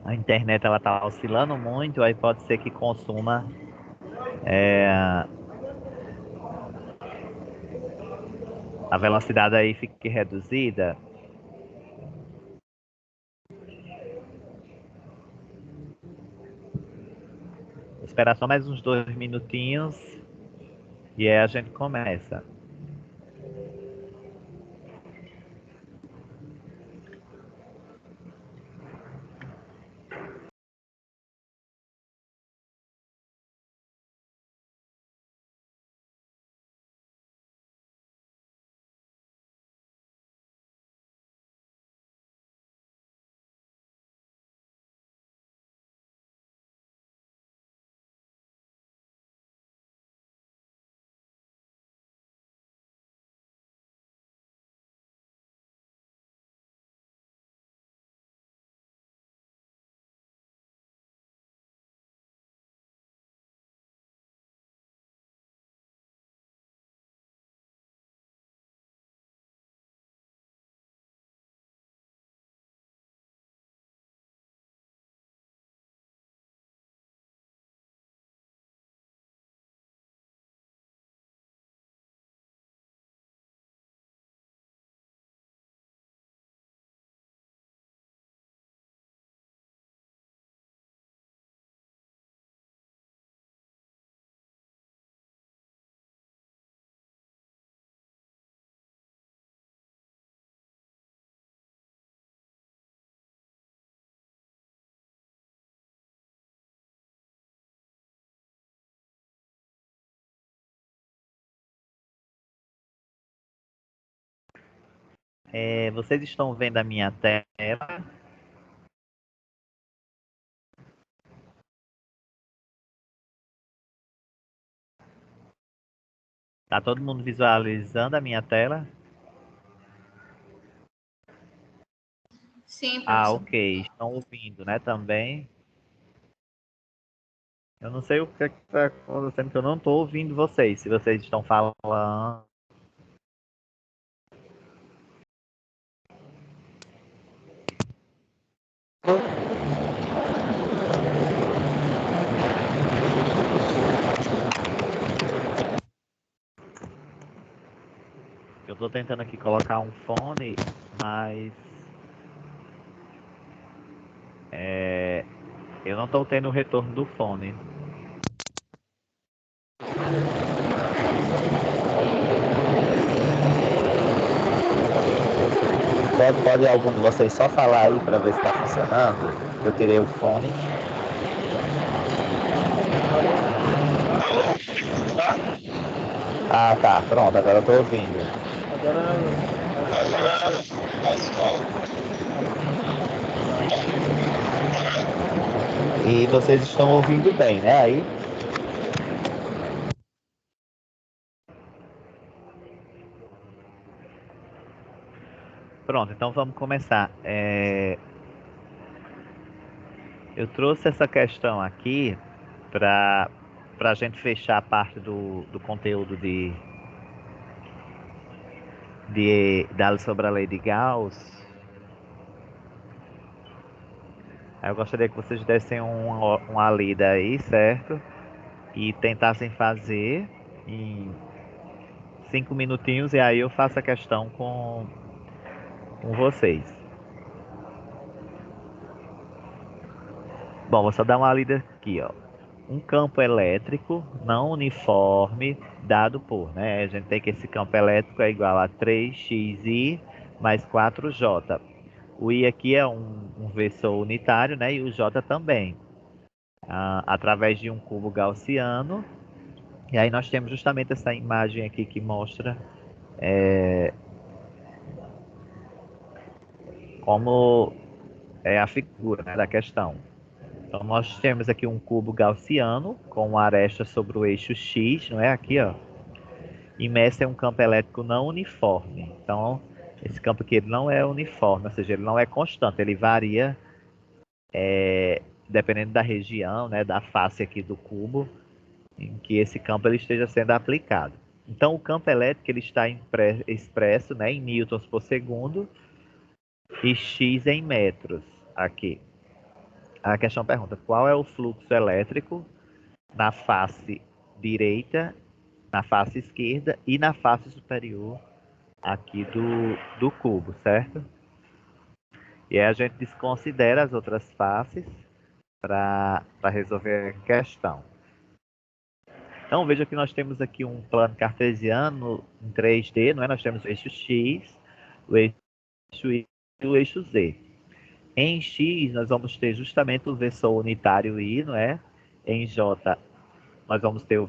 a internet ela tá oscilando muito, aí pode ser que consuma a velocidade aí fique reduzida. Vou esperar só mais uns 2 minutinhos e aí a gente começa. Vocês estão vendo a minha tela? Tá todo mundo visualizando a minha tela? Sim, Ah, professor. ok. Estão ouvindo, né, também? Eu não sei o que está acontecendo, que eu não estou ouvindo vocês. Se vocês estão falando. Eu estou tentando aqui colocar um fone, mas eu não estou tendo o retorno do fone. Pode algum de vocês só falar aí para ver se está funcionando? Eu tirei o fone. Ah, tá. Pronto, agora eu estou ouvindo. E vocês estão ouvindo bem, né? Aí. Pronto, então vamos começar. Eu trouxe essa questão aqui para a gente fechar a parte do conteúdo da sobre a lei de Gauss. Eu gostaria que vocês dessem uma lida aí, certo? E tentassem fazer em 5 minutinhos e aí eu faço a questão com vocês. Bom, vou só dar uma lida aqui, ó. Um campo elétrico não uniforme dado por, né? A gente tem que esse campo elétrico é igual a 3xi mais 4j. O i aqui é um vetor unitário, né? E o j também. Através de um cubo gaussiano. E aí nós temos justamente essa imagem aqui que mostra como é a figura, né, da questão. Então nós temos aqui um cubo gaussiano com uma aresta sobre o eixo x, não é? Aqui, ó. Imerso em um campo elétrico não uniforme. Então, esse campo aqui ele não é uniforme, ou seja, ele não é constante, ele varia dependendo da região, né, da face aqui do cubo, em que esse campo ele esteja sendo aplicado. Então, o campo elétrico ele está expresso, né, em newtons por segundo e x em metros aqui. A questão pergunta: qual é o fluxo elétrico na face direita, na face esquerda e na face superior aqui do cubo, certo? E aí a gente desconsidera as outras faces para resolver a questão. Então veja que nós temos aqui um plano cartesiano em 3D, não é? Nós temos o eixo X, o eixo Y e o eixo Z. Em X nós vamos ter justamente o vetor unitário Y, não é? Em J nós vamos ter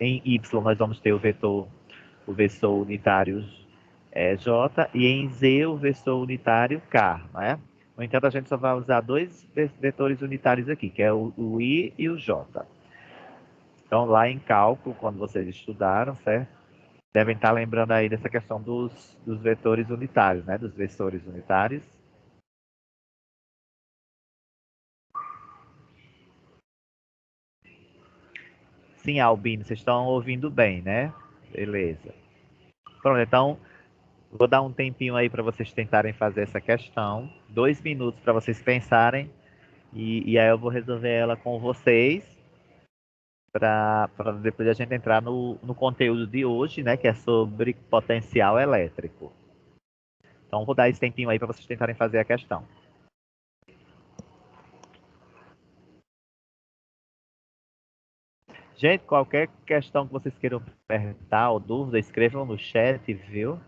em Y nós vamos ter o vetor unitário J e em Z o vetor unitário K, não é? No entanto, a gente só vai usar dois vetores unitários aqui, que é o I e o J. Então, lá em cálculo, quando vocês estudaram, certo? Devem estar lembrando aí dessa questão dos vetores unitários, né? Dos vetores unitários. Sim, Albino, vocês estão ouvindo bem, né? Beleza. Pronto, então vou dar um tempinho aí para vocês tentarem fazer essa questão. 2 minutos para vocês pensarem e aí eu vou resolver ela com vocês para depois a gente entrar no conteúdo de hoje, né? Que é sobre potencial elétrico. Então vou dar esse tempinho aí para vocês tentarem fazer a questão. Gente, qualquer questão que vocês queiram perguntar ou dúvida, escrevam no chat, viu?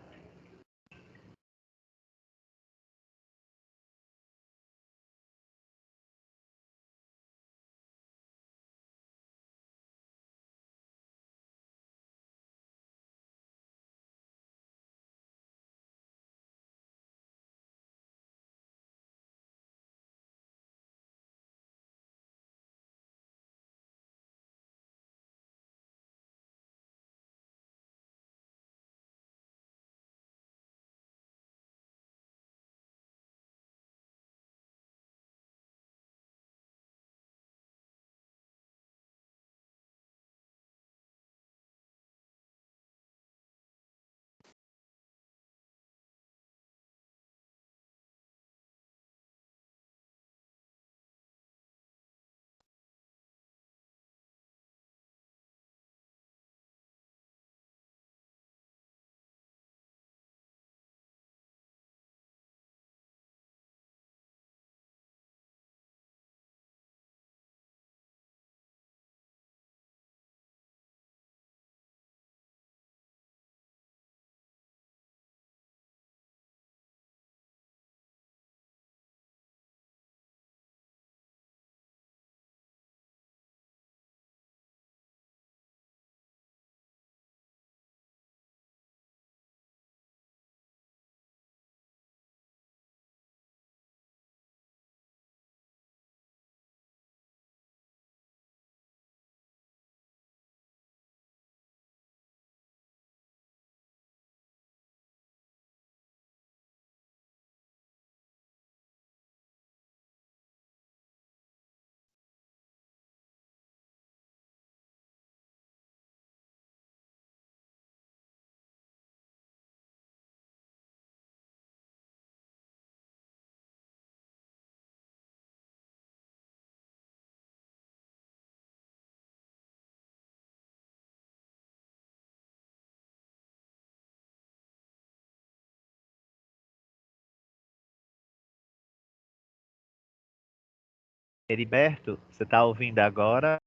Heriberto, você está ouvindo agora?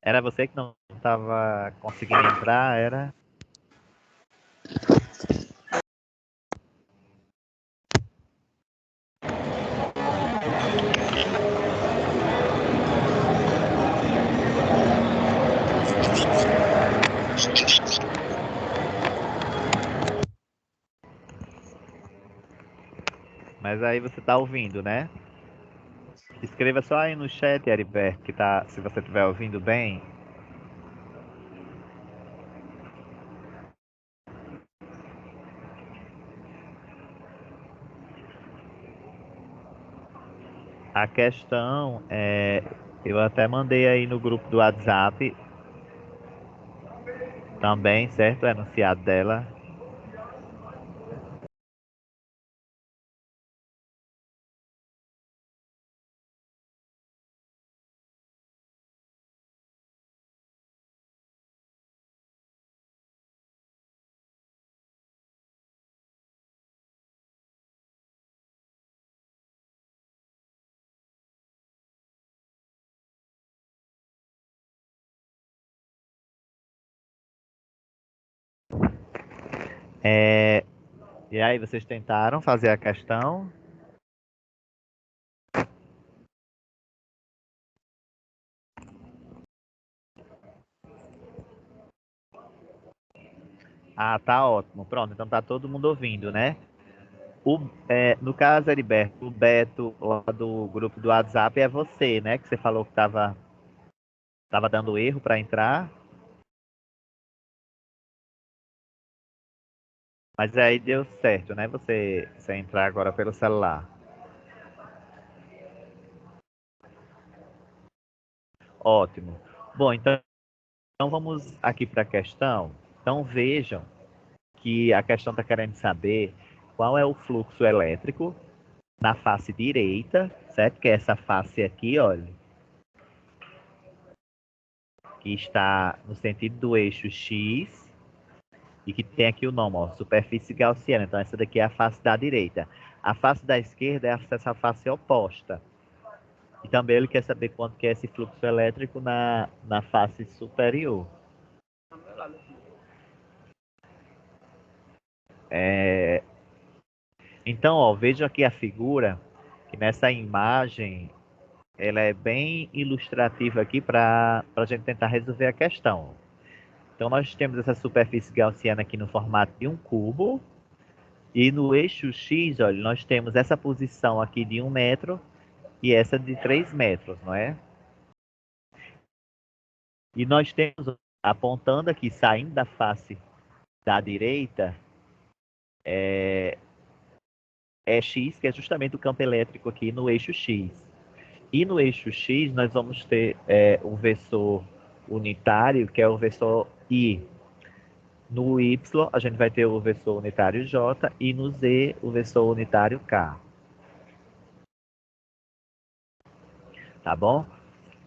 Era você que não estava conseguindo entrar, era? Mas aí você está ouvindo, né? Escreva só aí no chat, Heriberto, que tá, se você estiver ouvindo bem. A questão é, eu até mandei aí no grupo do WhatsApp também, certo? O enunciado dela. É, e aí, vocês tentaram fazer a questão? Ah, tá ótimo. Pronto, então tá todo mundo ouvindo, né? No caso, Heriberto, o Beto lá do grupo do WhatsApp é você, né? Que você falou que tava dando erro para entrar, mas aí deu certo, né? Você entrar agora pelo celular. Ótimo. Bom, então vamos aqui para a questão. Então vejam que a questão está querendo saber qual é o fluxo elétrico na face direita, certo? Que é essa face aqui, olha, que está no sentido do eixo X e que tem aqui o nome, ó, superfície gaussiana. Então essa daqui é a face da direita. A face da esquerda é essa face oposta. E também ele quer saber quanto que é esse fluxo elétrico na face superior. Então, ó, veja aqui a figura, que nessa imagem ela é bem ilustrativa aqui para a gente tentar resolver a questão. Então, nós temos essa superfície gaussiana aqui no formato de um cubo, e no eixo X, olha, nós temos essa posição aqui de 1 metro e essa de 3 metros, não é? E nós temos, apontando aqui, saindo da face da direita, é X, que é justamente o campo elétrico aqui no eixo X. E no eixo X, nós vamos ter um vetor unitário, que é o vetor I. No Y, a gente vai ter o vetor unitário J e no Z, o vetor unitário K. Tá bom?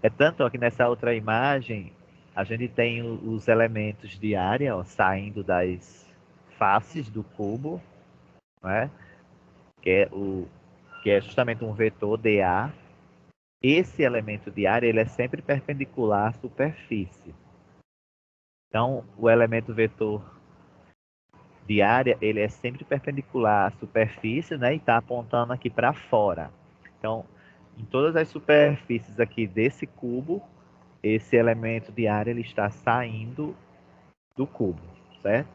É tanto que nessa outra imagem, a gente tem os elementos de área ó, saindo das faces do cubo, né? que, é que é justamente um vetor dA. Esse elemento de área ele é sempre perpendicular à superfície. Então, o elemento vetor de área, ele é sempre perpendicular à superfície, né? E está apontando aqui para fora. Então, em todas as superfícies aqui desse cubo, esse elemento de área ele está saindo do cubo, certo?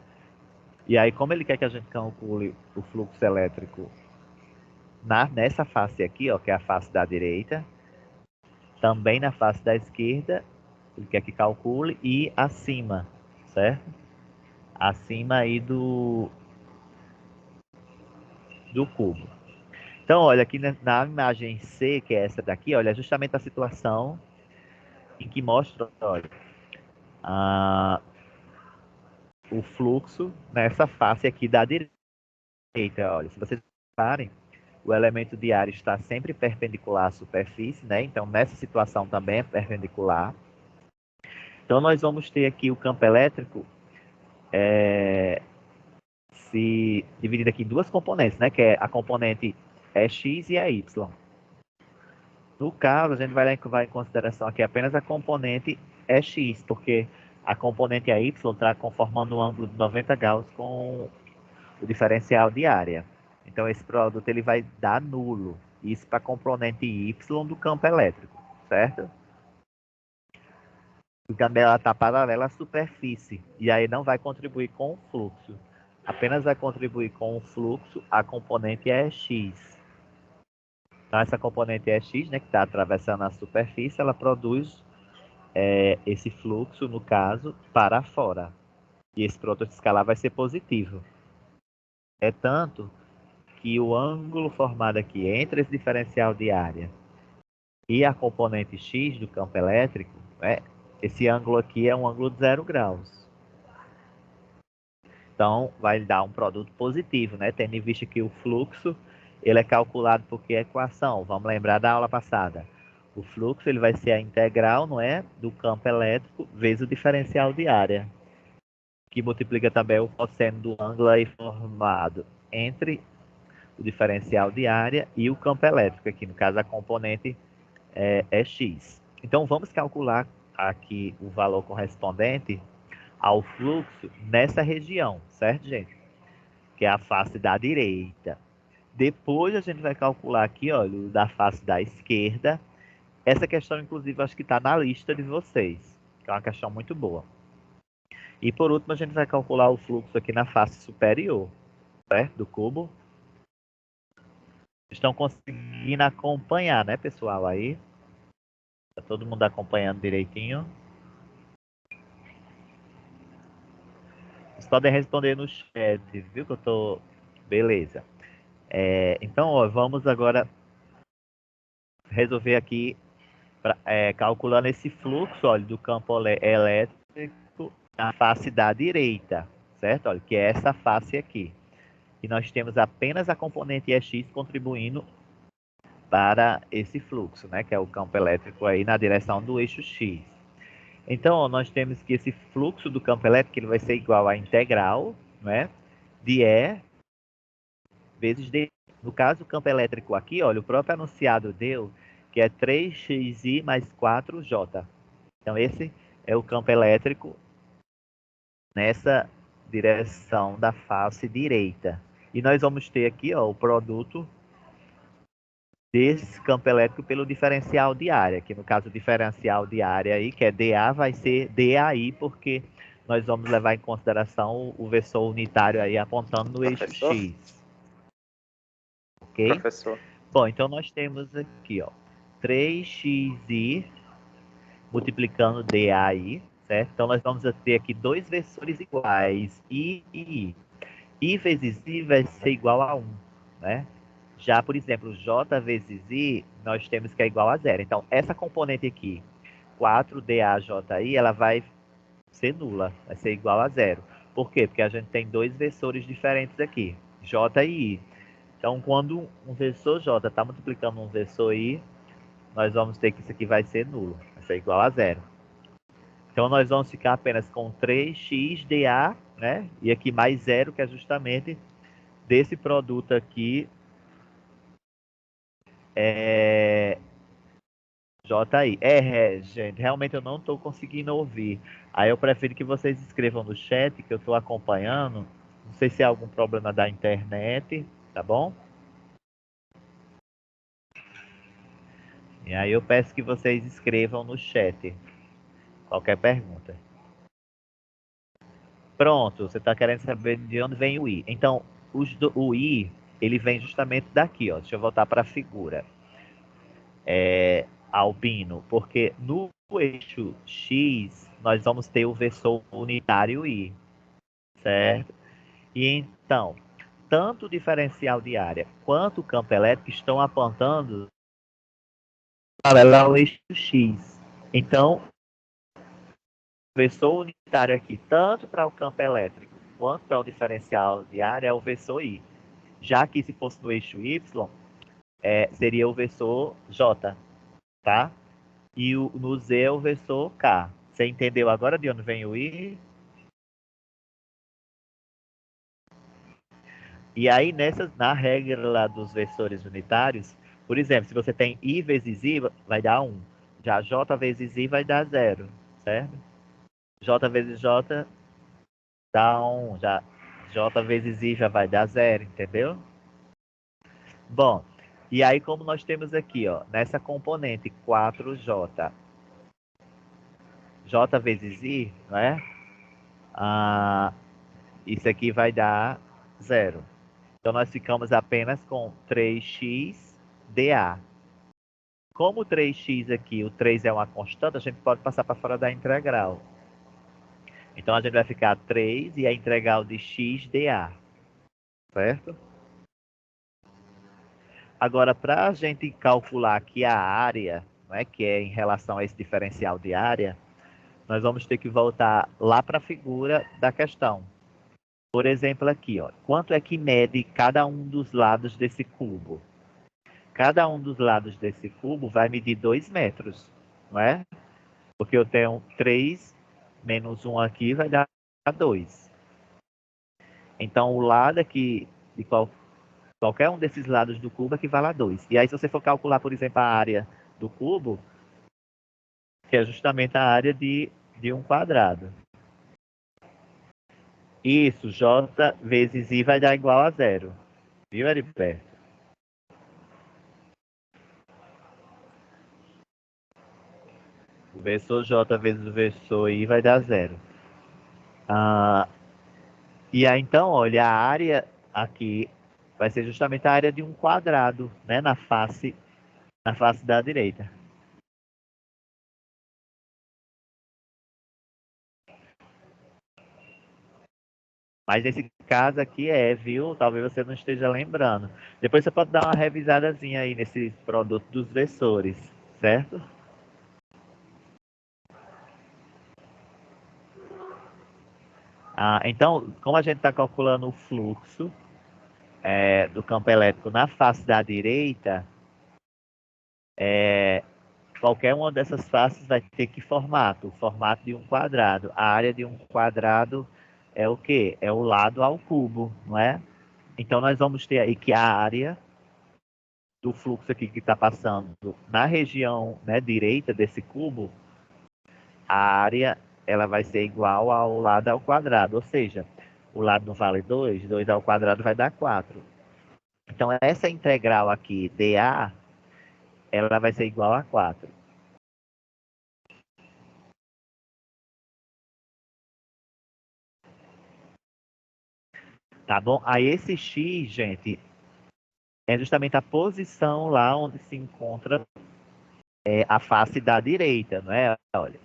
E aí, como ele quer que a gente calcule o fluxo elétrico nessa face aqui, ó, que é a face da direita, também na face da esquerda, ele quer que calcule, e acima, certo? Acima aí do cubo. Então, olha, aqui na imagem C, que é essa daqui, olha, é justamente a situação em que mostra, olha, a, o fluxo nessa face aqui da direita. Olha, se vocês reparem, o elemento de área está sempre perpendicular à superfície, né? Então, nessa situação também é perpendicular. Então, nós vamos ter aqui o campo elétrico se dividido aqui em duas componentes, né? Que é a componente X e a Y. No caso, a gente vai levar em consideração aqui apenas a componente X, porque a componente AY está conformando um ângulo de 90 graus com o diferencial de área. Então, esse produto ele vai dar nulo. Isso para a componente Y do campo elétrico, certo? Porque ela está paralela à superfície. E aí não vai contribuir com o fluxo. Apenas vai contribuir com o fluxo a componente é X. Então, essa componente é X, né, que está atravessando a superfície, ela produz esse fluxo, no caso, para fora. E esse produto escalar vai ser positivo. É tanto que o ângulo formado aqui entre esse diferencial de área e a componente X do campo elétrico, esse ângulo aqui é um ângulo de 0 graus. Então, vai dar um produto positivo, né? Tendo em vista que o fluxo ele é calculado por que equação? Vamos lembrar da aula passada. O fluxo ele vai ser a integral, não é, do campo elétrico vezes o diferencial de área, que multiplica também o cosseno do ângulo aí formado entre o diferencial de área e o campo elétrico, aqui no caso a componente é x. Então vamos calcular aqui o valor correspondente ao fluxo nessa região, certo, gente? que é a face da direita. Depois a gente vai calcular aqui, olha, o da face da esquerda. Essa questão, inclusive, acho que está na lista de vocês, que é uma questão muito boa. E por último, a gente vai calcular o fluxo aqui na face superior, certo? Do cubo. Estão conseguindo acompanhar, né, pessoal? Aí, tá todo mundo acompanhando direitinho? Vocês podem responder no chat, viu? Que eu tô. Beleza. Então, ó, vamos agora resolver aqui, calculando esse fluxo, olha, do campo elétrico na face da direita, certo? Olha, que é essa face aqui. E nós temos apenas a componente EX contribuindo para esse fluxo, né? Que é o campo elétrico aí na direção do eixo X. Então, ó, nós temos que esse fluxo do campo elétrico ele vai ser igual à integral, né? De E vezes D. No caso, o campo elétrico aqui, olha, o próprio anunciado deu que é 3xi mais 4j. Então, esse é o campo elétrico nessa direção da face direita. E nós vamos ter aqui, ó, o produto desse campo elétrico pelo diferencial de área, que no caso o diferencial de área aí, que é dA, vai ser DAI, porque nós vamos levar em consideração o vetor unitário aí apontando no eixo X. Ok? Professor. Bom, então nós temos aqui, ó, 3xi multiplicando DAI, certo? Então nós vamos ter aqui dois vetores iguais, I e I. I vezes I vai ser igual a 1, né? Já, por exemplo, J vezes I, nós temos que é igual a 0. Então, essa componente aqui, 4DAJI, ela vai ser nula, vai ser igual a 0. Por quê? Porque a gente tem dois vetores diferentes aqui, J e I. Então, quando um vetor J está multiplicando um vetor I, nós vamos ter que isso aqui vai ser nulo, vai ser igual a 0. Então, nós vamos ficar apenas com 3xDA, né? E aqui mais 0, que é justamente desse produto aqui, JI. Gente, realmente eu não estou conseguindo ouvir. Aí eu prefiro que vocês escrevam no chat, que eu estou acompanhando. Não sei se é algum problema da internet, tá bom? E aí eu peço que vocês escrevam no chat qualquer pergunta. Pronto, você está querendo saber de onde vem o I. Então, o I, ele vem justamente daqui, ó. Deixa eu voltar para a figura. Albino, porque no eixo X nós vamos ter o vetor unitário I, certo? E então, tanto o diferencial de área quanto o campo elétrico estão apontando paralelo ao eixo X. Então, o vetor unitário aqui, tanto para o campo elétrico quanto para o diferencial de área, é o vetor I. Já que se fosse no eixo Y, seria o vetor J, tá? E no Z é o vetor K. Você entendeu agora de onde vem o I? E aí, na regra lá dos vetores unitários, por exemplo, se você tem I vezes I, vai dar 1. Já J vezes I vai dar 0, certo? J vezes J dá 1. Já J vezes I já vai dar 0, entendeu? Bom, e aí como nós temos aqui, ó, nessa componente 4J, J vezes I, né? Isso aqui vai dar 0. Então, nós ficamos apenas com 3xDA. Como o 3x aqui, o 3 é uma constante, a gente pode passar para fora da integral. Então, a gente vai ficar 3 e a integral de xDA. Certo? Agora, para a gente calcular aqui a área, né, que é em relação a esse diferencial de área, nós vamos ter que voltar lá para a figura da questão. Por exemplo, aqui, ó, quanto é que mede cada um dos lados desse cubo? Cada um dos lados desse cubo vai medir 2 metros, não é? Porque eu tenho 3 menos 1 aqui vai dar 2. Então, o lado aqui, qualquer um desses lados do cubo equivale a 2. E aí, se você for calcular, por exemplo, a área do cubo, que é justamente a área de um quadrado. Isso, J vezes I vai dar igual a zero. Viu, Heriberto? O versor J vezes o versor I vai dar zero. Ah, e aí, então, olha, a área aqui vai ser justamente a área de um quadrado, né, na face da direita. Mas nesse caso aqui viu? Talvez você não esteja lembrando. Depois você pode dar uma revisadazinha aí nesse produto dos versores, certo? Então, como a gente está calculando o fluxo do campo elétrico na face da direita, qualquer uma dessas faces vai ter que formato? O formato de um quadrado. A área de um quadrado é o quê? É o lado ao cubo, não é? Então, nós vamos ter aí que a área do fluxo aqui que está passando na região, né, direita desse cubo, a área ela vai ser igual ao lado ao quadrado, ou seja, o lado não vale 2, 2 ao quadrado vai dar 4. Então, essa integral aqui, dA, ela vai ser igual a 4. Tá bom? Aí esse x, gente, é justamente a posição lá onde se encontra a face da direita, não é? Olha,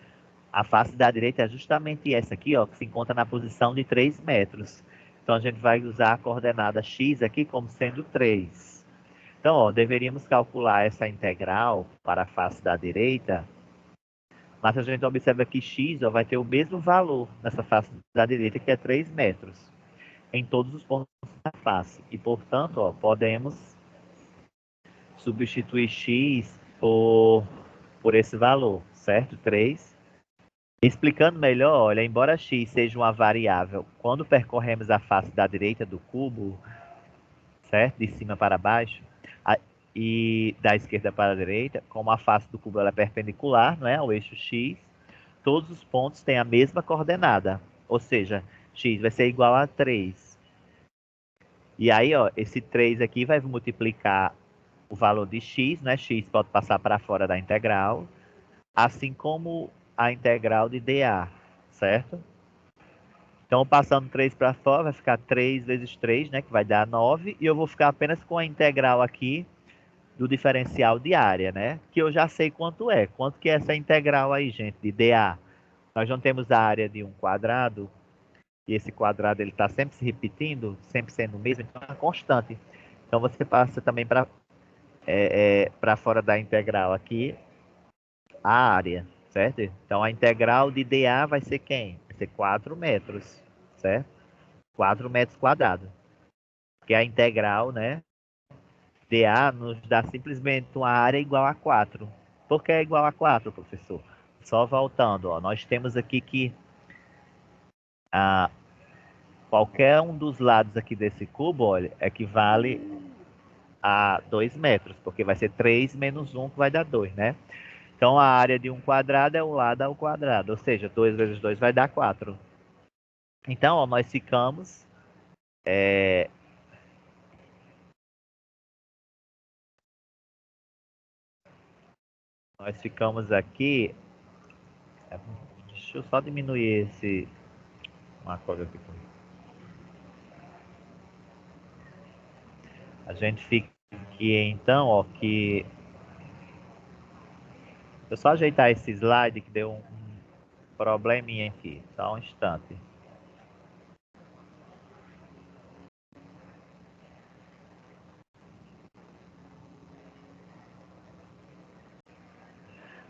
a face da direita é justamente essa aqui, ó, que se encontra na posição de 3 metros. Então, a gente vai usar a coordenada x aqui como sendo 3. Então, ó, deveríamos calcular essa integral para a face da direita, mas a gente observa que x ó, vai ter o mesmo valor nessa face da direita, que é 3 metros, em todos os pontos da face. E, portanto, ó, podemos substituir x por esse valor, certo? 3. Explicando melhor, olha, embora x seja uma variável, quando percorremos a face da direita do cubo, certo? De cima para baixo, e da esquerda para a direita, como a face do cubo ela é perpendicular, não é, ao eixo x, todos os pontos têm a mesma coordenada, ou seja, x vai ser igual a 3. E aí, ó, esse 3 aqui vai multiplicar o valor de x, né? X pode passar para fora da integral, assim como a integral de dA, certo? Então, passando 3 para fora, vai ficar 3 vezes 3, né? Que vai dar 9. E eu vou ficar apenas com a integral aqui do diferencial de área, né? Que eu já sei quanto é. Quanto que é essa integral aí, gente, de dA? Nós não temos a área de um quadrado, e esse quadrado ele está sempre se repetindo, sempre sendo o mesmo, então é uma constante. Então, você passa também para fora da integral aqui a área, certo? Então, a integral de dA vai ser quem? Vai ser 4 metros, certo? 4 metros quadrados. Que é a integral, né? dA nos dá simplesmente uma área igual a 4. Por que é igual a 4, professor? Só voltando, ó, nós temos aqui que a, qualquer um dos lados aqui desse cubo, olha, equivale a 2 metros, porque vai ser 3 menos 1 que vai dar 2, né? Então, a área de um quadrado é o lado ao quadrado, ou seja, 2 vezes 2 vai dar 4. Então, ó, nós ficamos aqui. Deixa eu só diminuir uma coisa aqui. A gente fica aqui então, ó, que. Deixa eu só ajeitar esse slide que deu um probleminha aqui. Só um instante.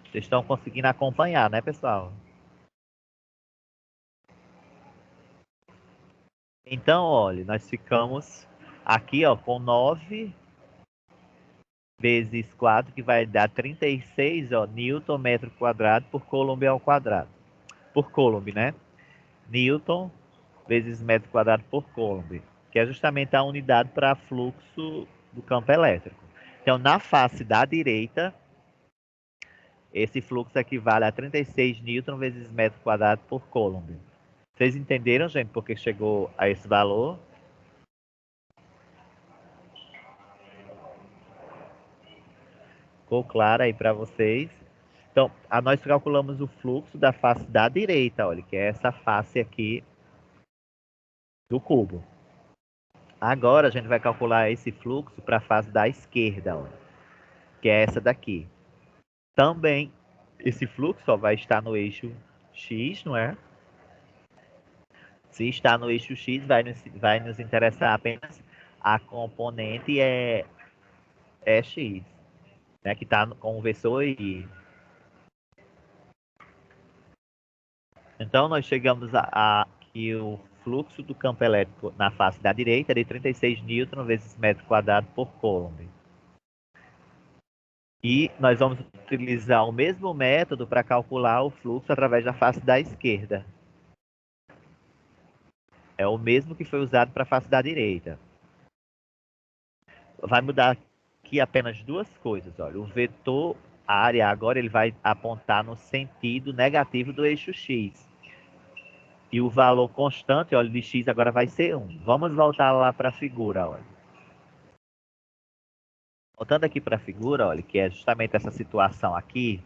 Vocês estão conseguindo acompanhar, né, pessoal? Então, olha, nós ficamos aqui, ó, com 9 vezes 4, que vai dar 36, ó, Newton metro quadrado por Coulomb ao quadrado. Por Coulomb, né? Newton vezes metro quadrado por Coulomb, que é justamente a unidade para fluxo do campo elétrico. Então, na face da direita, esse fluxo equivale a 36 newton vezes metro quadrado por Coulomb. Vocês entenderam, gente, porque chegou a esse valor? Ficou claro aí para vocês? Então, nós calculamos o fluxo da face da direita, olha, que é essa face aqui do cubo. Agora a gente vai calcular esse fluxo para a face da esquerda, olha, que é essa daqui. Também esse fluxo ó, vai estar no eixo X, não é? Se está no eixo X, vai nos interessar apenas a componente é X, né? Que está com o versor I. Então, nós chegamos a que o fluxo do campo elétrico na face da direita é de 36 newton vezes metro quadrado por coulomb. E nós vamos utilizar o mesmo método para calcular o fluxo através da face da esquerda. É o mesmo que foi usado para a face da direita. Vai mudar aqui apenas duas coisas. Olha, o vetor área agora ele vai apontar no sentido negativo do eixo X. E o valor constante, olha, de X agora vai ser 1. Vamos voltar lá para a figura, olha. Voltando aqui para a figura, olha, que é justamente essa situação aqui,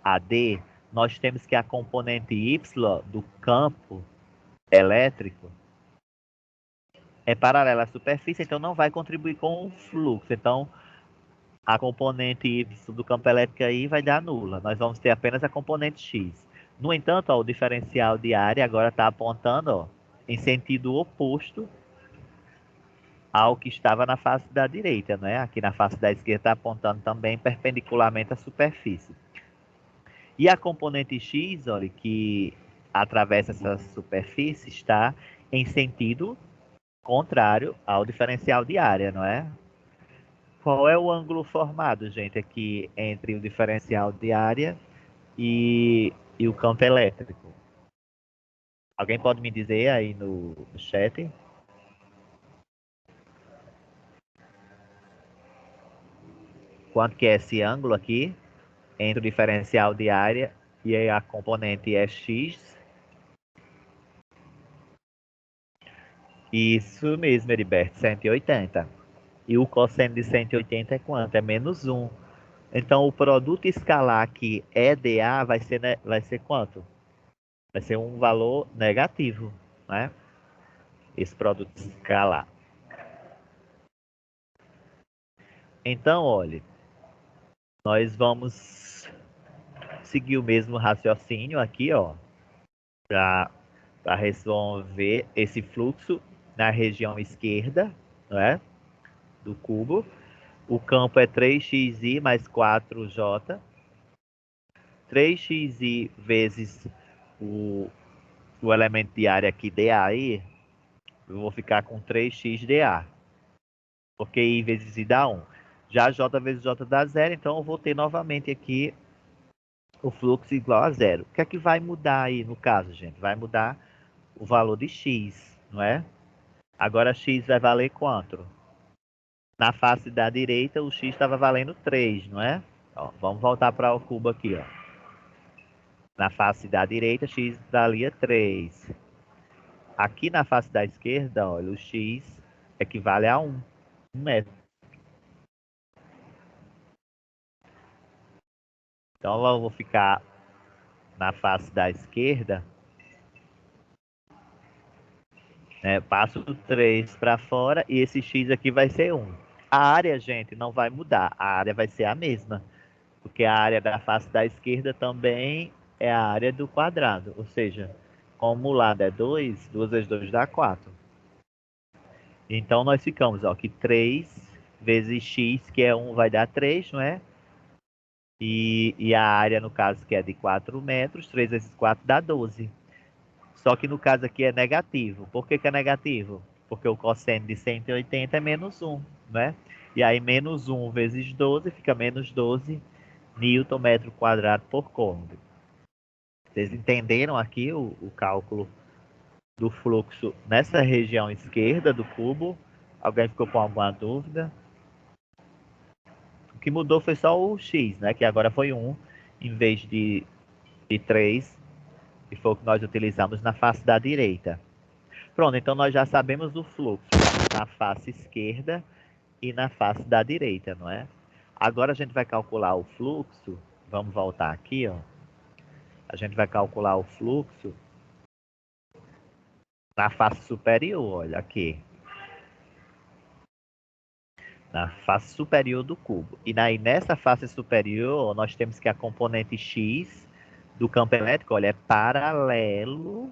AD, nós temos que a componente Y do campo elétrico é paralela à superfície, então não vai contribuir com o fluxo. Então, a componente Y do campo elétrico aí vai dar nula. Nós vamos ter apenas a componente X. No entanto, ó, o diferencial de área agora está apontando ó, em sentido oposto ao que estava na face da direita, né? Aqui na face da esquerda está apontando também perpendicularmente à superfície. E a componente X, olha, que atravessa essa superfície, está em sentido contrário ao diferencial de área, não é? Qual é o ângulo formado, gente, aqui entre o diferencial de área e o campo elétrico? Alguém pode me dizer aí no chat? Quanto que é esse ângulo aqui entre o diferencial de área e a componente é x? Isso mesmo, Heriberto, 180. E o cosseno de 180 é quanto? É menos 1. Então, o produto escalar aqui EDA vai ser quanto? Vai ser um valor negativo, né? Esse produto escalar. Então, olha, nós vamos seguir o mesmo raciocínio aqui, ó, para resolver esse fluxo na região esquerda, não é? Do cubo. O campo é 3xi mais 4j. 3xi vezes o elemento de área aqui, dA aí, eu vou ficar com 3x dA. Porque I vezes I dá 1. Já J vezes J dá 0, então eu vou ter novamente aqui o fluxo igual a 0. O que é que vai mudar aí no caso, gente? Vai mudar o valor de X, não é? Agora X vai valer quanto? Na face da direita, o X estava valendo 3, não é? Ó, vamos voltar para o cubo aqui, ó. Na face da direita, X valia 3. Aqui na face da esquerda, olha, o X equivale a 1 metro. Então, eu vou ficar na face da esquerda, né? Passo o 3 para fora e esse X aqui vai ser 1. A área, gente, não vai mudar. A área vai ser a mesma. Porque a área da face da esquerda também é a área do quadrado. Ou seja, como o lado é 2, 2 vezes 2 dá 4. Então, nós ficamos, ó, que 3 vezes x, que é 1, vai dar 3, não é? E a área, no caso, que é de 4 metros, 3 vezes 4 dá 12. Só que no caso aqui é negativo. Por que que é negativo? Porque o cosseno de 180 é menos 1, né? E aí, menos 1 vezes 12 fica menos 12 Newton metro quadrado por coulomb. Vocês entenderam aqui o cálculo do fluxo nessa região esquerda do cubo? Alguém ficou com alguma dúvida? O que mudou foi só o x, né? Que agora foi 1 em vez de 3 que foi o que nós utilizamos na face da direita. Pronto, então nós já sabemos do fluxo na face esquerda e na face da direita, não é? Agora a gente vai calcular o fluxo. Vamos voltar aqui, ó. A gente vai calcular o fluxo na face superior, olha aqui. Na face superior do cubo. E nessa face superior, nós temos que a componente X do campo elétrico, olha, é paralelo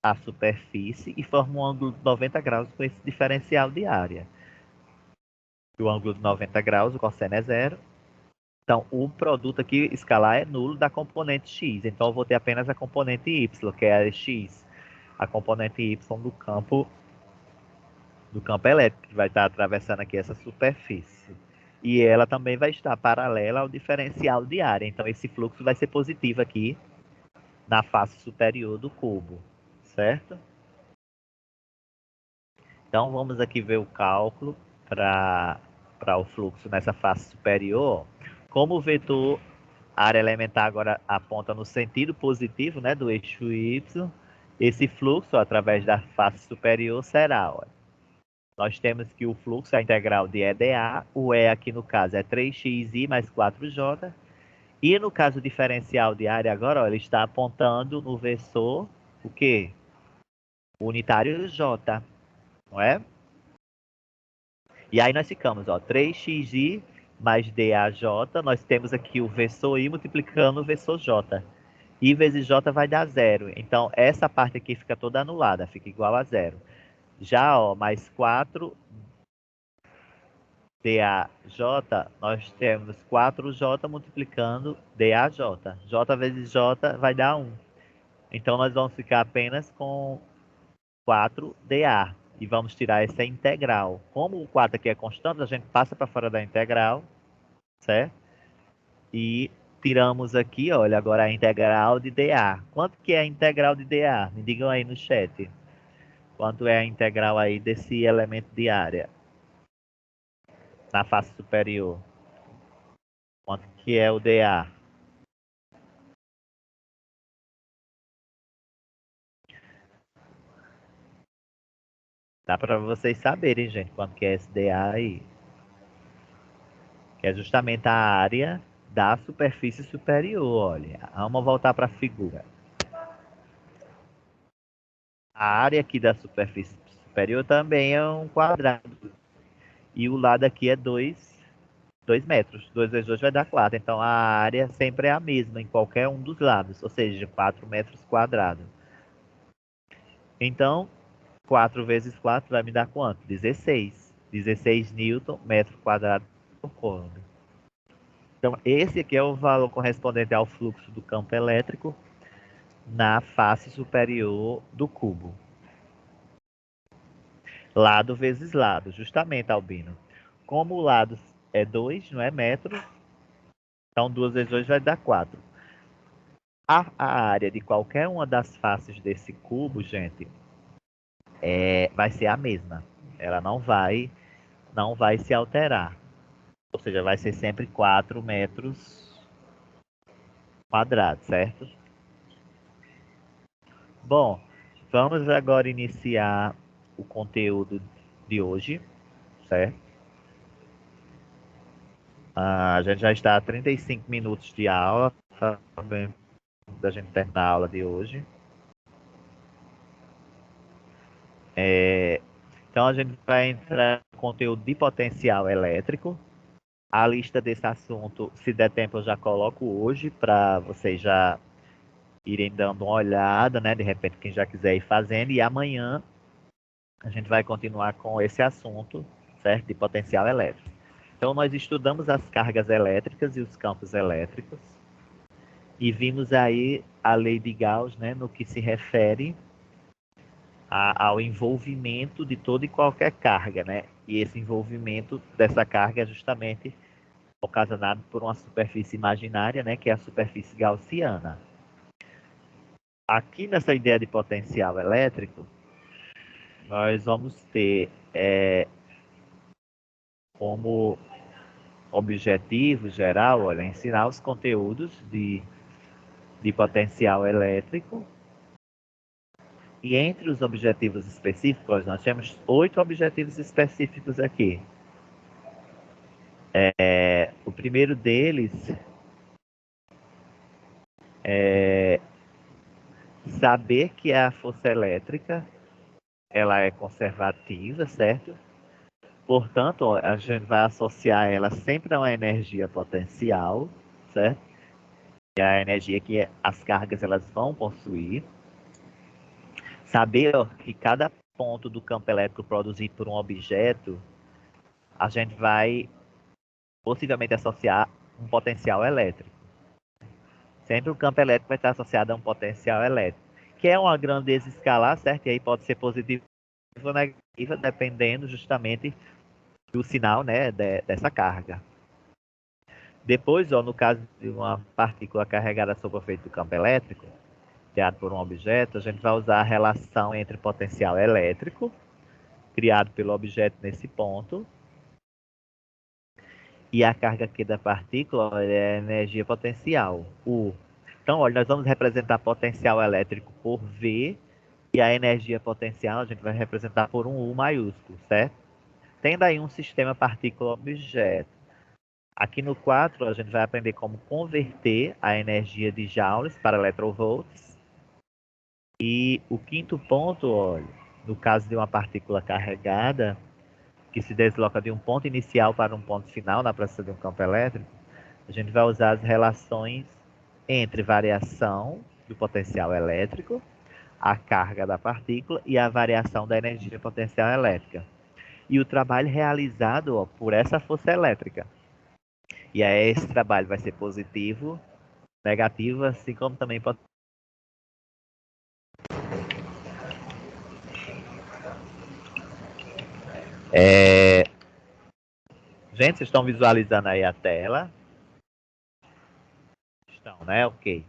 à superfície e forma um ângulo de 90 graus com esse diferencial de área. O ângulo de 90 graus, o cosseno é zero. Então, o produto aqui escalar é nulo da componente X. Então, eu vou ter apenas a componente Y, que é a X. A componente Y do campo elétrico, que vai estar atravessando aqui essa superfície. E ela também vai estar paralela ao diferencial de área. Então, esse fluxo vai ser positivo aqui na face superior do cubo, certo? Então, vamos aqui ver o cálculo para o fluxo nessa face superior. Como o vetor área elementar agora aponta no sentido positivo, né, do eixo Y, esse fluxo, através da face superior, será, olha, nós temos que o fluxo, a integral de EdA, o E aqui no caso é 3xi mais 4j, e no caso diferencial de área agora, ó, ele está apontando no versor o quê? O unitário J, não é? E aí nós ficamos, ó, 3xi mais DAJ, nós temos aqui o versor I multiplicando o versor J. I vezes J vai dar zero. Então, essa parte aqui fica toda anulada, fica igual a zero. Já, ó, mais 4 DAJ, nós temos 4J multiplicando DAJ. J vezes J vai dar 1. Então, nós vamos ficar apenas com 4dA. E vamos tirar essa integral. Como o 4 aqui é constante, a gente passa para fora da integral, certo? E tiramos aqui, olha, agora a integral de dA. Quanto que é a integral de dA? Me digam aí no chat. Quanto é a integral aí desse elemento de área? Na face superior. Quanto que é o dA? Dá para vocês saberem, gente, quanto que é esse dA aí. Que é justamente a área da superfície superior, olha. Vamos voltar para a figura. A área aqui da superfície superior também é um quadrado. E o lado aqui é 2 metros. 2 vezes 2 vai dar 4. Então, a área sempre é a mesma em qualquer um dos lados. Ou seja, 4 metros quadrados. Então, 4 vezes 4 vai me dar quanto? 16. 16 newton, metro quadrado por cômodo. Então, esse aqui é o valor correspondente ao fluxo do campo elétrico na face superior do cubo. Lado vezes lado, justamente, Albino. Como o lado é 2, não é metro, então 2 vezes 2 vai dar 4. A área de qualquer uma das faces desse cubo, gente, vai ser a mesma. Ela não vai se alterar. Ou seja, vai ser sempre 4 metros quadrados, certo? Bom, vamos agora iniciar o conteúdo de hoje, certo? A gente já está a 35 minutos de aula, também da gente terminar a aula de hoje. Então a gente vai entrar no conteúdo de potencial elétrico. A lista desse assunto, se der tempo, eu já coloco hoje para vocês já irem dando uma olhada, né? De repente, quem já quiser ir fazendo. E amanhã a gente vai continuar com esse assunto, certo? De potencial elétrico. Então, nós estudamos as cargas elétricas e os campos elétricos. E vimos aí a lei de Gauss, né? No que se refere ao envolvimento de toda e qualquer carga, né? E esse envolvimento dessa carga é justamente ocasionado por uma superfície imaginária, né? Que é a superfície gaussiana. Aqui nessa ideia de potencial elétrico, nós vamos ter como objetivo geral, olha, ensinar os conteúdos de de potencial elétrico. E entre os objetivos específicos, nós temos 8 objetivos específicos aqui. O primeiro deles é saber que a força elétrica ela é conservativa, certo? Portanto, a gente vai associar ela sempre a uma energia potencial, certo? Que é a energia que as cargas elas vão possuir. Saber que cada ponto do campo elétrico produzido por um objeto, a gente vai possivelmente associar um potencial elétrico. Sempre o campo elétrico vai estar associado a um potencial elétrico, que é uma grandeza escalar, certo? E aí pode ser positivo ou negativa, dependendo justamente do sinal, né, dessa carga. Depois, ó, no caso de uma partícula carregada sob o efeito do campo elétrico, criado por um objeto, a gente vai usar a relação entre potencial elétrico, criado pelo objeto nesse ponto, e a carga aqui da partícula é a energia potencial, U. Então, olha, nós vamos representar potencial elétrico por V, e a energia potencial a gente vai representar por um U maiúsculo, certo? Tendo aí um sistema partícula-objeto. Aqui no 4, a gente vai aprender como converter a energia de joules para electrovolts. E o quinto ponto, olha, no caso de uma partícula carregada, que se desloca de um ponto inicial para um ponto final na presença de um campo elétrico, a gente vai usar as relações entre variação do potencial elétrico, a carga da partícula e a variação da energia potencial elétrica. E o trabalho realizado, ó, por essa força elétrica. E aí esse trabalho vai ser positivo, negativo, assim como também pode. Gente, vocês estão visualizando aí a tela? Estão, né? Ok.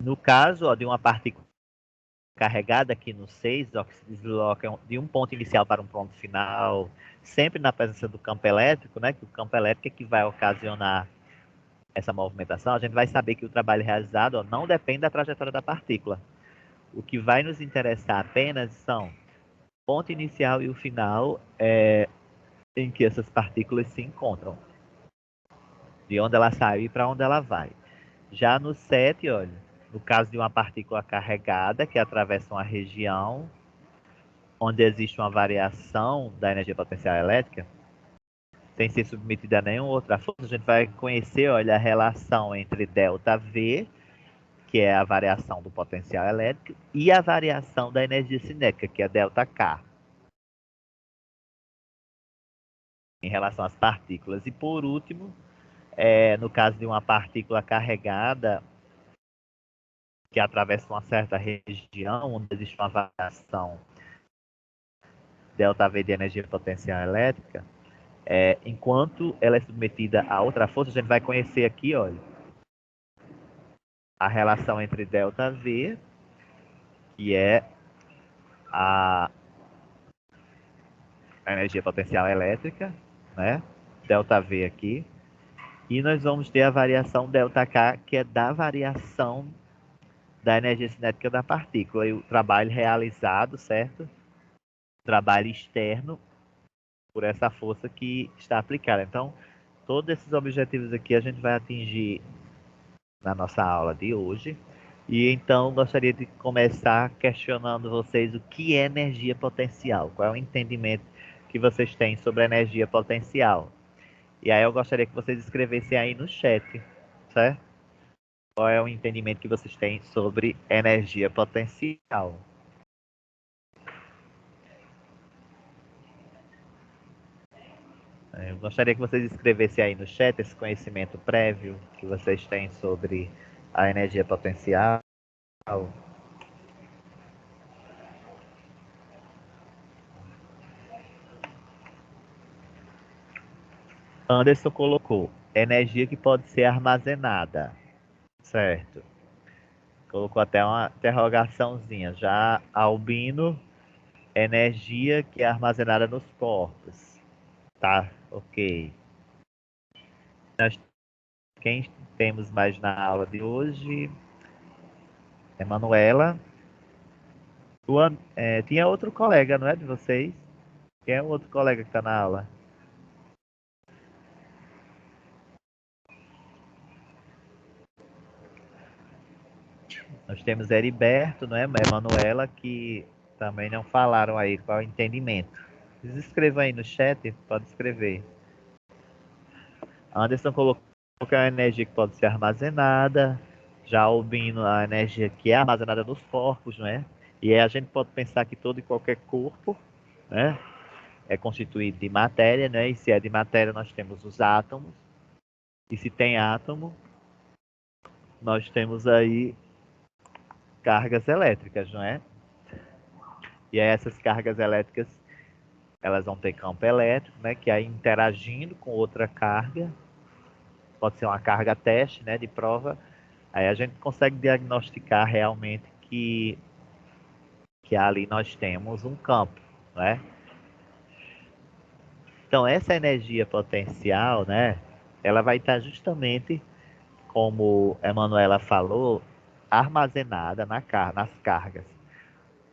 No caso, ó, de uma partícula carregada aqui no 6, ó, que se desloca de um ponto inicial para um ponto final, sempre na presença do campo elétrico, né? Que o campo elétrico é que vai ocasionar essa movimentação. A gente vai saber que o trabalho realizado, ó, não depende da trajetória da partícula. O que vai nos interessar apenas são o ponto inicial e o final em que essas partículas se encontram. De onde ela saiu e para onde ela vai. Já no 7, olha, no caso de uma partícula carregada que atravessa uma região onde existe uma variação da energia potencial elétrica, sem ser submetida a nenhuma outra força, a gente vai conhecer, olha, a relação entre ΔV, que é a variação do potencial elétrico, e a variação da energia cinética, que é ΔK, em relação às partículas. E por último, no caso de uma partícula carregada que atravessa uma certa região onde existe uma variação ΔV de energia potencial elétrica, enquanto ela é submetida a outra força, a gente vai conhecer aqui, olha, a relação entre ΔV, que é a energia potencial elétrica, né? ΔV aqui. E nós vamos ter a variação ΔK, que é da variação da energia cinética da partícula. E o trabalho realizado, certo? Trabalho externo por essa força que está aplicada. Então, todos esses objetivos aqui a gente vai atingir na nossa aula de hoje. E então gostaria de começar questionando vocês o que é energia potencial, qual é o entendimento que vocês têm sobre a energia potencial. E aí eu gostaria que vocês escrevessem aí no chat, certo? Qual é o entendimento que vocês têm sobre energia potencial. Eu gostaria que vocês escrevessem aí no chat esse conhecimento prévio que vocês têm sobre a energia potencial. Anderson colocou energia que pode ser armazenada, certo? Colocou até uma interrogaçãozinha. Já Albino, energia que é armazenada nos corpos. Tá, ok. Nós quem temos mais na aula de hoje? Emanuela. Tinha outro colega, não é, de vocês? Quem é o outro colega que está na aula? Nós temos Heriberto, não é? Emanuela, que também não falaram aí qual é o entendimento. Vocês escrevam aí no chat, pode escrever. Anderson colocou que é uma energia que pode ser armazenada, já Albino a energia que é armazenada nos corpos, não é? E aí a gente pode pensar que todo e qualquer corpo, né, é constituído de matéria, né? E se é de matéria, nós temos os átomos. E se tem átomo, nós temos aí cargas elétricas, não é? E aí essas cargas elétricas, elas vão ter campo elétrico, né? Que aí interagindo com outra carga, pode ser uma carga teste, né? De prova, aí a gente consegue diagnosticar realmente que ali nós temos um campo, né? Então essa energia potencial, né? Ela vai estar justamente, como a Emanuela falou, armazenada nas cargas.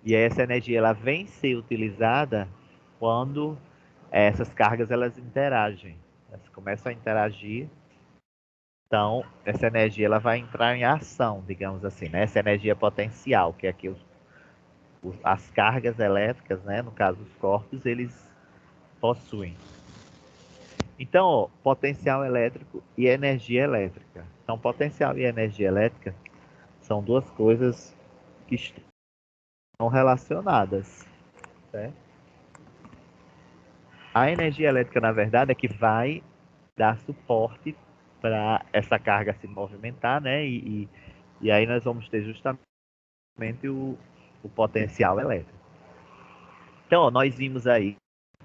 E essa energia ela vem ser utilizada quando essas cargas elas interagem. Elas começam a interagir. Então, essa energia ela vai entrar em ação, digamos assim, né? Essa energia potencial, que é que as cargas elétricas, né? No caso, os corpos, eles possuem. Então, ó, potencial elétrico e energia elétrica. Então, potencial e energia elétrica são duas coisas que estão relacionadas, certo? A energia elétrica, na verdade, é que vai dar suporte para essa carga se movimentar, né? E aí nós vamos ter justamente o potencial elétrico. Então, ó, nós vimos aí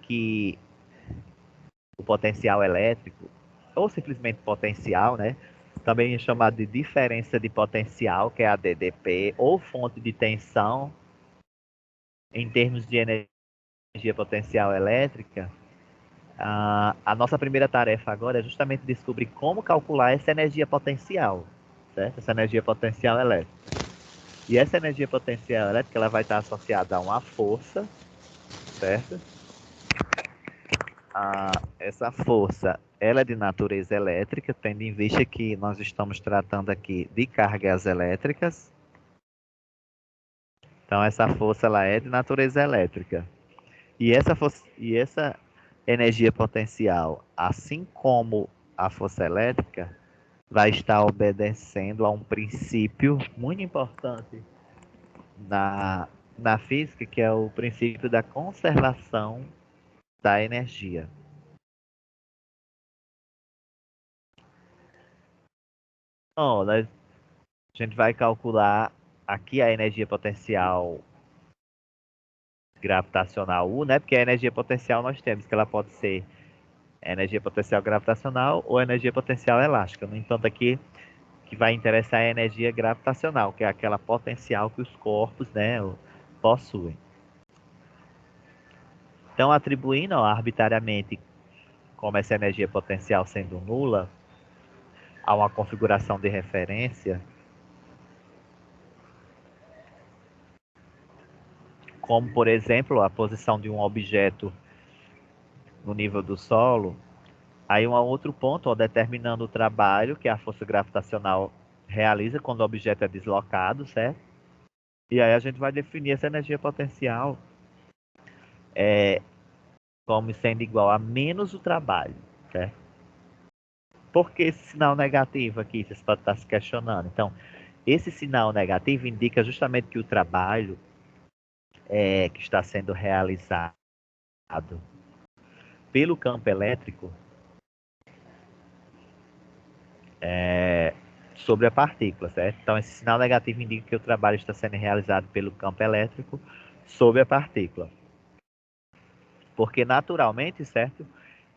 que o potencial elétrico, ou simplesmente potencial, né? Também é chamado de diferença de potencial, que é a DDP, ou fonte de tensão, em termos de energia potencial elétrica. A nossa primeira tarefa agora é justamente descobrir como calcular essa energia potencial, certo? Essa energia potencial elétrica. E essa energia potencial elétrica ela vai estar associada a uma força, certo? Essa força ela é de natureza elétrica, tendo em vista que nós estamos tratando aqui de cargas elétricas. Então essa força ela é de natureza elétrica. E essa energia potencial, assim como a força elétrica, vai estar obedecendo a um princípio muito importante na, na física, que é o princípio da conservação da energia. Então, a gente vai calcular aqui a energia potencial gravitacional U, né? Porque a energia potencial nós temos que ela pode ser energia potencial gravitacional ou energia potencial elástica. No entanto, aqui que vai interessar é a energia gravitacional, que é aquela potencial que os corpos, né, possuem. Então, atribuindo ó, arbitrariamente como essa energia potencial sendo nula a uma configuração de referência, como por exemplo a posição de um objeto no nível do solo, aí um outro ponto, ó, determinando o trabalho que a força gravitacional realiza quando o objeto é deslocado, certo? E aí a gente vai definir essa energia potencial como sendo igual a menos o trabalho, certo? Por que esse sinal negativo aqui? Vocês podem estar se questionando. Então, esse sinal negativo indica justamente que o trabalho que está sendo realizado pelo campo elétrico sobre a partícula, certo? Então, esse sinal negativo indica que o trabalho está sendo realizado pelo campo elétrico sobre a partícula. Porque, naturalmente, certo?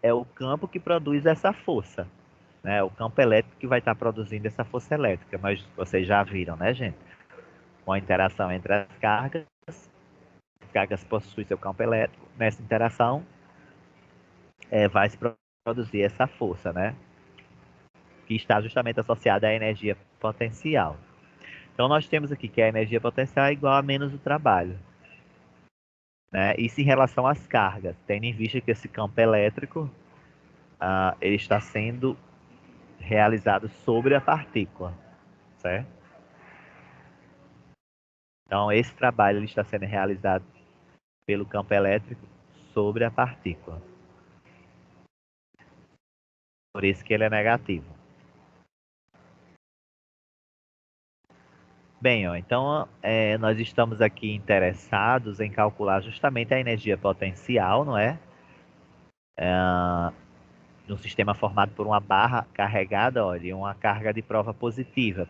É o campo que produz essa força, né? O campo elétrico que vai estar produzindo essa força elétrica. Mas vocês já viram, né, gente? Com a interação entre as cargas possuem seu campo elétrico. Nessa interação, vai se produzir essa força, né? que está justamente associada à energia potencial. Então, nós temos aqui que a energia potencial é igual a menos o trabalho. Né? Isso em relação às cargas, tendo em vista que esse campo elétrico ele está sendo realizado sobre a partícula, certo? Então, esse trabalho ele está sendo realizado pelo campo elétrico sobre a partícula. Por isso que ele é negativo. Bem, ó, então nós estamos aqui interessados em calcular justamente a energia potencial, não é? No sistema formado por uma barra carregada, olha, e uma carga de prova positiva.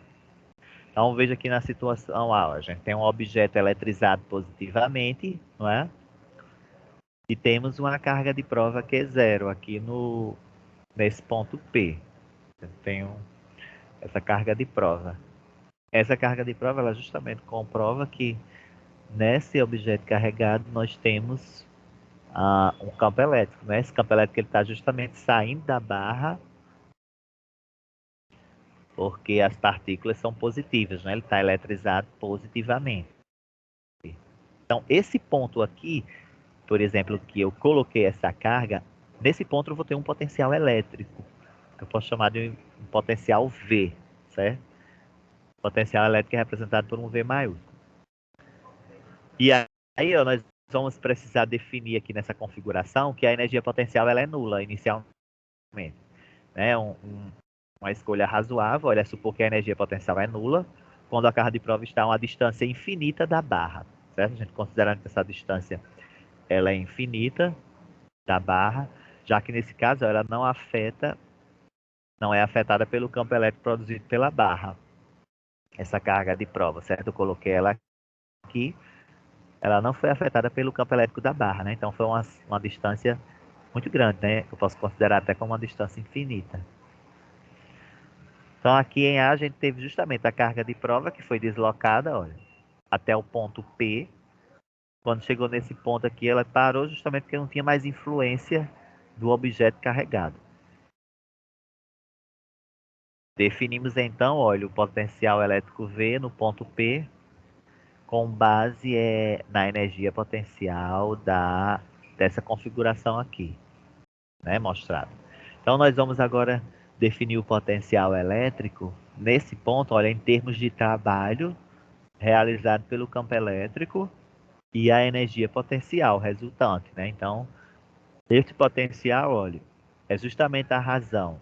Então veja aqui na situação A, a gente tem um objeto eletrizado positivamente, não é? E temos uma carga de prova que é zero aqui nesse ponto P. Tem essa carga de prova. Essa carga de prova ela justamente comprova que nesse objeto carregado nós temos um campo elétrico. Né? Esse campo elétrico está justamente saindo da barra porque as partículas são positivas, né? Ele está eletrizado positivamente. Então, esse ponto aqui, por exemplo, que eu coloquei essa carga, nesse ponto eu vou ter um potencial elétrico, que eu posso chamar de um potencial V, certo? O potencial elétrico é representado por um V maiúsculo. E aí, ó, nós vamos precisar definir aqui nessa configuração que a energia potencial ela é nula inicialmente. Né? Uma escolha razoável, olha, supor que a energia potencial é nula, quando a carga de prova está a uma distância infinita da barra, certo? A gente considerando que essa distância ela é infinita da barra, já que nesse caso ela não é afetada pelo campo elétrico produzido pela barra, essa carga de prova, certo? Eu coloquei ela aqui, ela não foi afetada pelo campo elétrico da barra, né? Então foi uma distância muito grande, né? Eu posso considerar até como uma distância infinita. Então aqui em A a gente teve justamente a carga de prova que foi deslocada, olha, até o ponto P. Quando chegou nesse ponto aqui, ela parou justamente porque não tinha mais influência do objeto carregado. Definimos então, olha, o potencial elétrico V no ponto P com base na energia potencial dessa configuração aqui, né, mostrado. Então nós vamos agora definir o potencial elétrico nesse ponto, olha, em termos de trabalho realizado pelo campo elétrico e a energia potencial resultante, né? Então, esse potencial, olha, é justamente a razão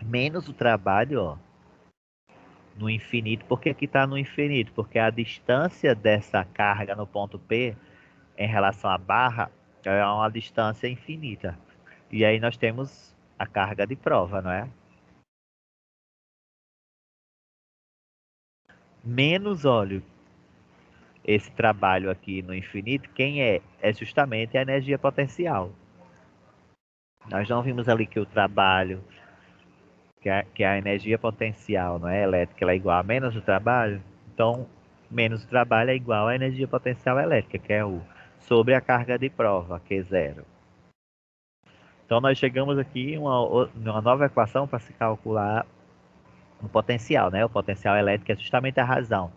menos o trabalho, ó, no infinito. Por que aqui está no infinito? Porque a distância dessa carga no ponto P em relação à barra é uma distância infinita. E aí nós temos a carga de prova, não é? Menos, olha, esse trabalho aqui no infinito, quem é? É justamente a energia potencial. Nós não vimos ali que o trabalho, que a energia potencial, não é, elétrica, ela é igual a menos o trabalho. Então, menos o trabalho é igual à energia potencial elétrica, que é U, sobre a carga de prova, que é zero. Então, nós chegamos aqui em uma nova equação para se calcular um potencial, né? O potencial elétrico é justamente a razão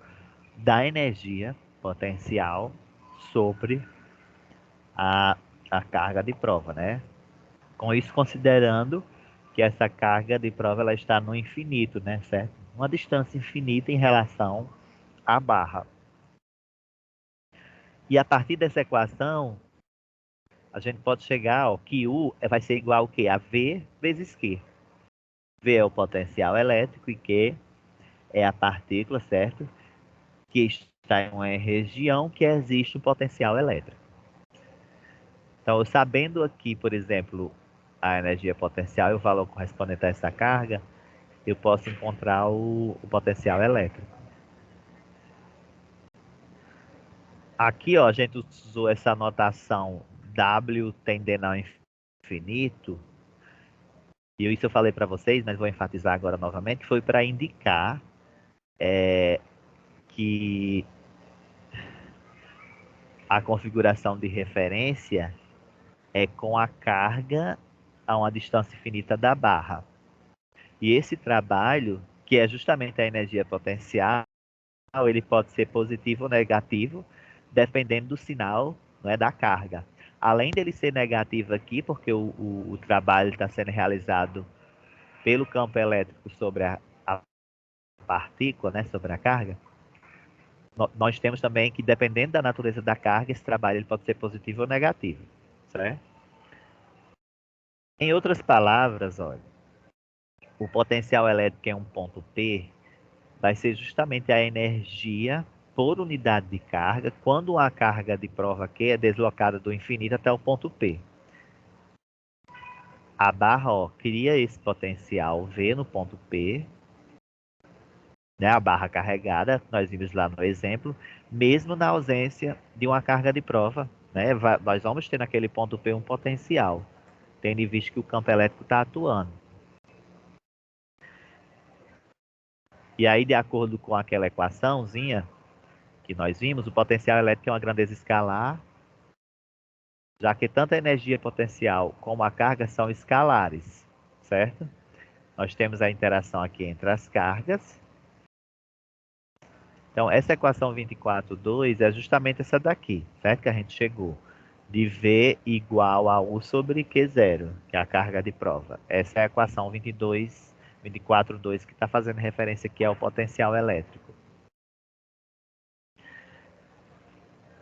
da energia potencial sobre a, a carga de prova, né? Com isso, considerando que essa carga de prova ela está no infinito, né? Certo? Uma distância infinita em relação à barra. E a partir dessa equação, a gente pode chegar, ó, que U vai ser igual ao quê? A V vezes Q. V é o potencial elétrico e Q é a partícula, certo? Que está em uma região que existe um potencial elétrico. Então, sabendo aqui, por exemplo, a energia potencial e o valor correspondente a essa carga, eu posso encontrar o potencial elétrico. Aqui, ó, a gente usou essa notação W tendendo ao infinito. E isso eu falei para vocês, mas vou enfatizar agora novamente, foi para indicar que a configuração de referência é com a carga a uma distância infinita da barra. E esse trabalho, que é justamente a energia potencial, ele pode ser positivo ou negativo, dependendo do sinal, não é, da carga. Além dele ser negativo aqui, porque o trabalho está sendo realizado pelo campo elétrico sobre a partícula, né, sobre a carga, nós temos também que, dependendo da natureza da carga, esse trabalho ele pode ser positivo ou negativo, certo? Em outras palavras, olha, o potencial elétrico em um ponto P vai ser justamente a energia por unidade de carga quando a carga de prova Q é deslocada do infinito até o ponto P. A barra O cria esse potencial V no ponto P, né, a barra carregada, nós vimos lá no exemplo, mesmo na ausência de uma carga de prova, né, nós vamos ter naquele ponto P um potencial, tendo em vista que o campo elétrico está atuando. E aí, de acordo com aquela equaçãozinha que nós vimos, o potencial elétrico é uma grandeza escalar, já que tanto a energia potencial como a carga são escalares, certo? Nós temos a interação aqui entre as cargas. Então, essa equação 24,2 é justamente essa daqui, certo? Que a gente chegou. De V igual a U sobre Q0, que é a carga de prova. Essa é a equação 24,2 que está fazendo referência aqui ao potencial elétrico.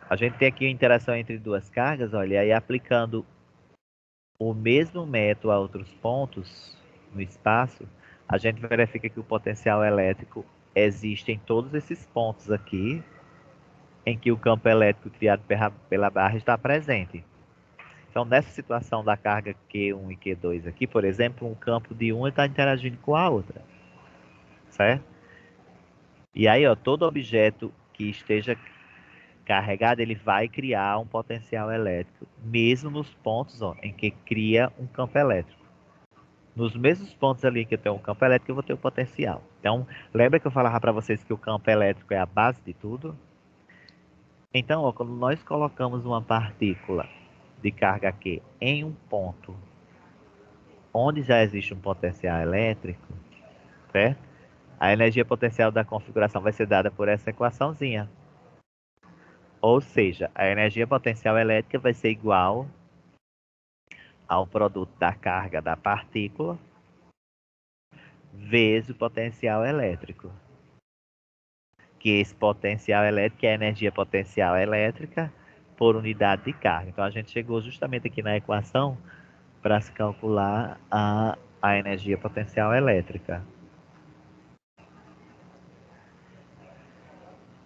A gente tem aqui a interação entre duas cargas, olha, e aí aplicando o mesmo método a outros pontos no espaço, a gente verifica que o potencial elétrico existe em todos esses pontos aqui, em que o campo elétrico criado pela barra está presente. Então, nessa situação da carga Q1 e Q2 aqui, por exemplo, um campo de uma está interagindo com a outra, certo? E aí, ó, todo objeto que esteja carregado, ele vai criar um potencial elétrico, mesmo nos pontos, ó, em que cria um campo elétrico. Nos mesmos pontos ali que eu tenho um campo elétrico, eu vou ter o potencial. Então, lembra que eu falava para vocês que o campo elétrico é a base de tudo? Então, ó, quando nós colocamos uma partícula de carga Q em um ponto onde já existe um potencial elétrico, certo? A energia potencial da configuração vai ser dada por essa equaçãozinha. Ou seja, a energia potencial elétrica vai ser igual ao produto da carga da partícula vezes o potencial elétrico. Que esse potencial elétrico é a energia potencial elétrica por unidade de carga. Então, a gente chegou justamente aqui na equação para se calcular a energia potencial elétrica.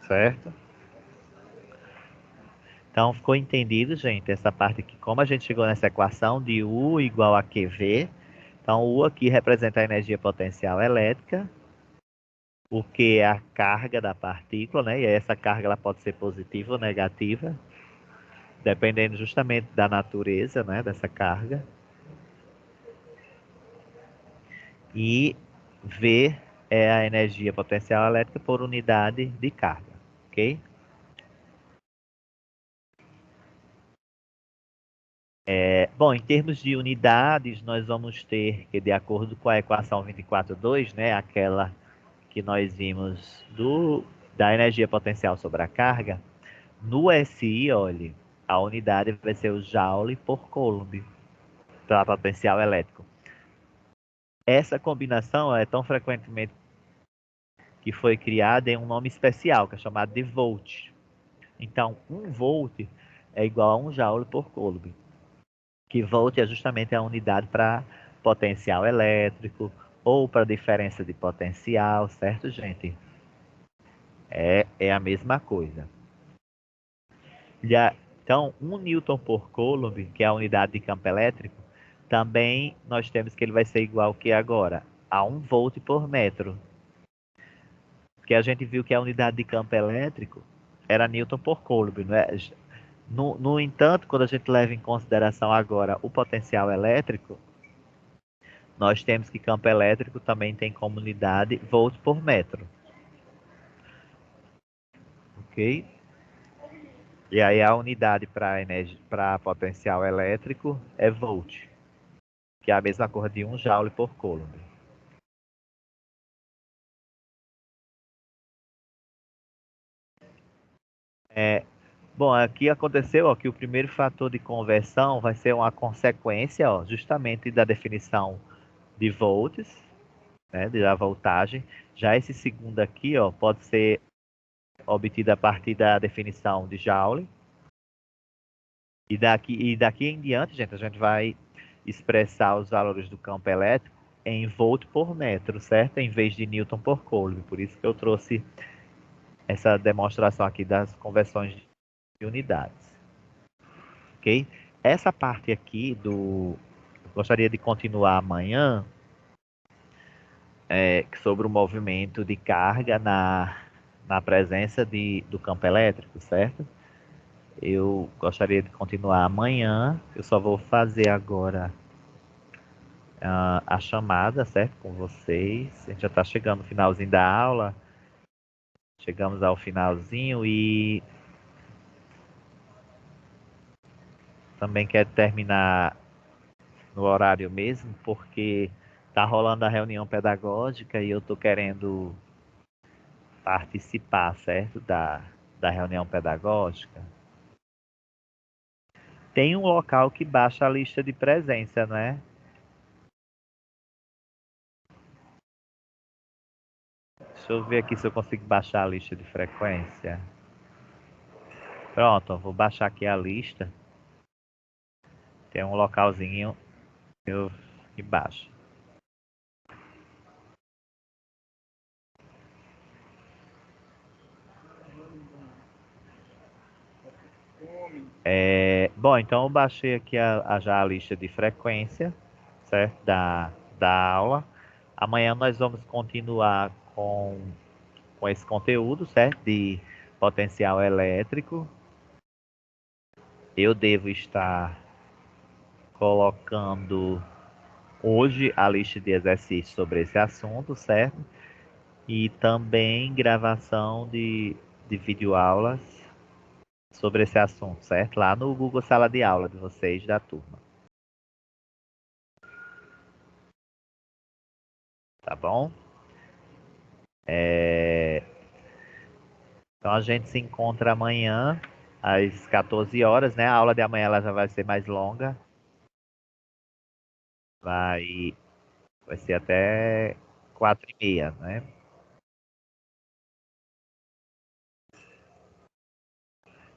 Certo? Então, ficou entendido, gente, essa parte aqui, como a gente chegou nessa equação de U igual a QV. Então, U aqui representa a energia potencial elétrica, o que é a carga da partícula, né? E essa carga ela pode ser positiva ou negativa, dependendo justamente da natureza, né, dessa carga. E V é a energia potencial elétrica por unidade de carga, ok? Bom, em termos de unidades, nós vamos ter que, de acordo com a equação 24,2, né, aquela que nós vimos da energia potencial sobre a carga, no SI, olha, a unidade vai ser o Joule por Coulomb, para potencial elétrico. Essa combinação é tão frequentemente que foi criada em um nome especial, que é chamado de Volt. Então, 1 volt é igual a 1 Joule por Coulomb. Que volt é justamente a unidade para potencial elétrico ou para diferença de potencial, certo, gente? É a mesma coisa. Então, 1 Newton por Coulomb, que é a unidade de campo elétrico, também nós temos que ele vai ser igual que agora, a 1 volt por metro. Porque a gente viu que a unidade de campo elétrico era Newton por Coulomb, não é? No entanto, quando a gente leva em consideração agora o potencial elétrico, nós temos que campo elétrico também tem como unidade volt por metro. Ok? E aí a unidade para potencial elétrico é volt, que é a mesma coisa de 1 joule por Coulomb. É, bom, aqui aconteceu ó, que o primeiro fator de conversão vai ser uma consequência ó, justamente da definição de volts, né, da voltagem. Já esse segundo aqui ó, pode ser obtido a partir da definição de Joule. E daqui em diante, gente, a gente vai expressar os valores do campo elétrico em volt por metro, certo? Em vez de Newton por Coulomb. Por isso que eu trouxe essa demonstração aqui das conversões de unidades, ok? Essa parte aqui eu gostaria de continuar amanhã sobre o movimento de carga na presença do campo elétrico, certo? Eu gostaria de continuar amanhã. Eu só vou fazer agora a chamada, certo? Com vocês. A gente já está chegando no finalzinho da aula. Chegamos ao finalzinho e também quero terminar no horário mesmo, porque tá rolando a reunião pedagógica e eu tô querendo participar, certo? Da reunião pedagógica. Tem um local que baixa a lista de presença, né? Deixa eu ver aqui se eu consigo baixar a lista de frequência. Pronto, eu vou baixar aqui a lista. Tem um localzinho eu que baixa. Bom, então eu baixei aqui já a lista de frequência, certo? Da aula. Amanhã nós vamos continuar com esse conteúdo, certo? De potencial elétrico. Eu devo estar colocando hoje a lista de exercícios sobre esse assunto, certo? E também gravação de videoaulas sobre esse assunto, certo? Lá no Google Sala de Aula de vocês, da turma. Tá bom? Então a gente se encontra amanhã às 14 horas, né? A aula de amanhã ela já vai ser mais longa. Vai, vai ser até 4h30, né?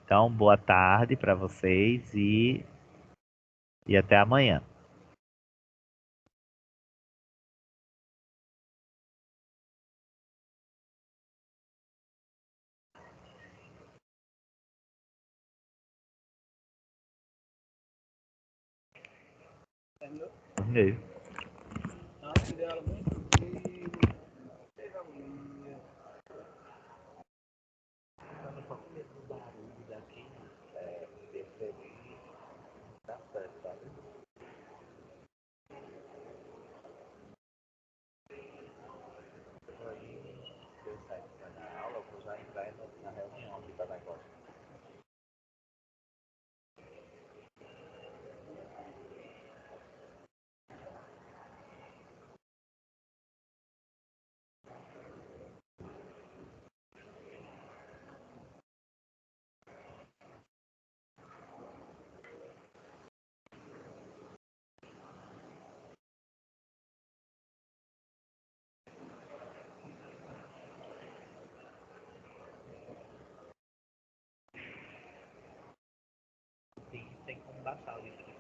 Então, boa tarde para vocês e até amanhã. Ok. Tem como baixar a lista